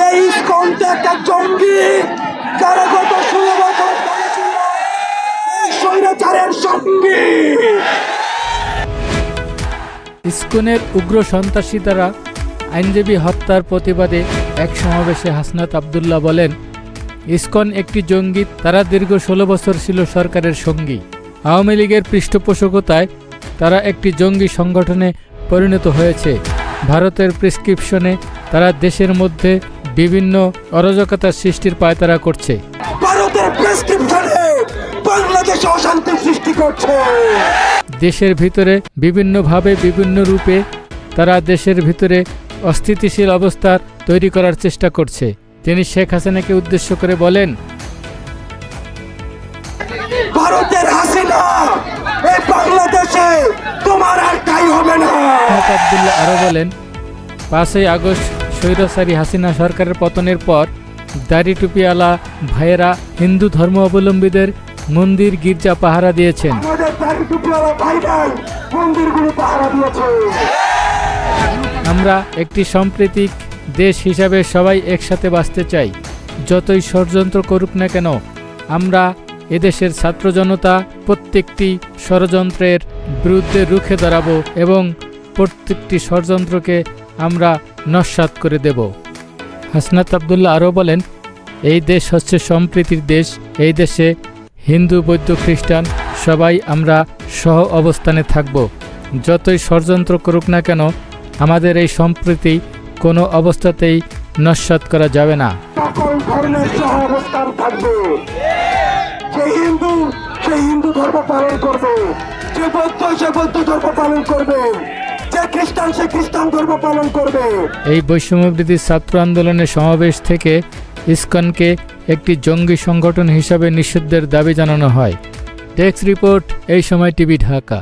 এই ইসকনটা একটা জঙ্গি, যারা গত 16 বছর ধরে ছিল এই স্বৈরাচারের সঙ্গী। ইসকনের উগ্র সন্ত্রাসী দ্বারা আইনজীবী হত্যার প্রতিবাদে এক সমাবেশে হাসনাত আবদুল্লাহ বলেন, ইসকন একটি জঙ্গি, তারা দীর্ঘ 16 বছর ছিল সরকারের সঙ্গী। আওয়ামী লীগের পৃষ্ঠপোষকতায় তারা একটি জঙ্গি সংগঠনে পরিণত হয়েছে। ভারতের প্রেসক্রিপশনে তারা দেশের মধ্যে বিভিন্ন অরাজকতার সৃষ্টির পায়তারা করছে। ভারতের প্রেসক্রিপশনে বাংলাদেশে অশান্তি সৃষ্টি করছে। দেশের ভিতরে বিভিন্নভাবে বিভিন্ন রূপে তারা দেশের ভিতরে অস্থিতিশীল অবস্থা তৈরি করার চেষ্টা করছে। তিনি শেখ হাসিনাকে উদ্দেশ্য করে বলেন, ভারতের হাসিনা এই বাংলাদেশে তোমার আর ঠাঁই হবে না। হাসনাত আবদুল্লাহ আরও বলেন, 5ই আগস্ট স্বৈরাচারী হাসিনা সরকারের পতনের পর দাড়ি টুপিওয়ালা ভাইয়েরা হিন্দু ধর্মাবলম্বীদের মন্দির গির্জা পাহারা দিয়েছেন। আমাদের দাড়ি টুপিওয়ালা ভাইরাই মন্দিরগুলো পাহারা দিয়েছে। আমরা একটি সাম্প্রতিক দেশ হিসাবে সবাই একসাথে বাঁচতে চাই। যতই ষড়যন্ত্র করুক না কেন, আমরা এদেশের ছাত্র জনতা প্রত্যেকটি ষড়যন্ত্রের বিরুদ্ধে রুখে দাঁড়াবো এবং প্রত্যেকটি ষড়যন্ত্রকে আমরা নস্যাৎ করে দেব। হাসনাত আবদুল্লাহ আরও বলেন, এই দেশ হচ্ছে সম্প্রীতির দেশ। এই দেশে হিন্দু, বৌদ্ধ, খ্রিস্টান সবাই আমরা সহ অবস্থানে থাকব। যতই ষড়যন্ত্র করুক না কেন, আমাদের এই সম্প্রীতি কোনো অবস্থাতেই নস্যাৎ করা যাবে না। সকল ধর্মের সহ অবস্থান থাকবে। যে হিন্দু সে হিন্দু ধর্ম পালন করবে, যে বৌদ্ধ সে বৌদ্ধ ধর্ম পালন করবে, যে খ্রিস্টান সে খ্রিস্টান ধর্ম পালন করবে। এই বৈষম্যবিরোধী ছাত্র আন্দোলনের সমাবেশ থেকে ইসকনকে একটি জঙ্গি সংগঠন হিসাবে নিষিদ্ধের দাবি জানানো হয়। ডেস্ক রিপোর্ট, এই সময় টিভি, ঢাকা।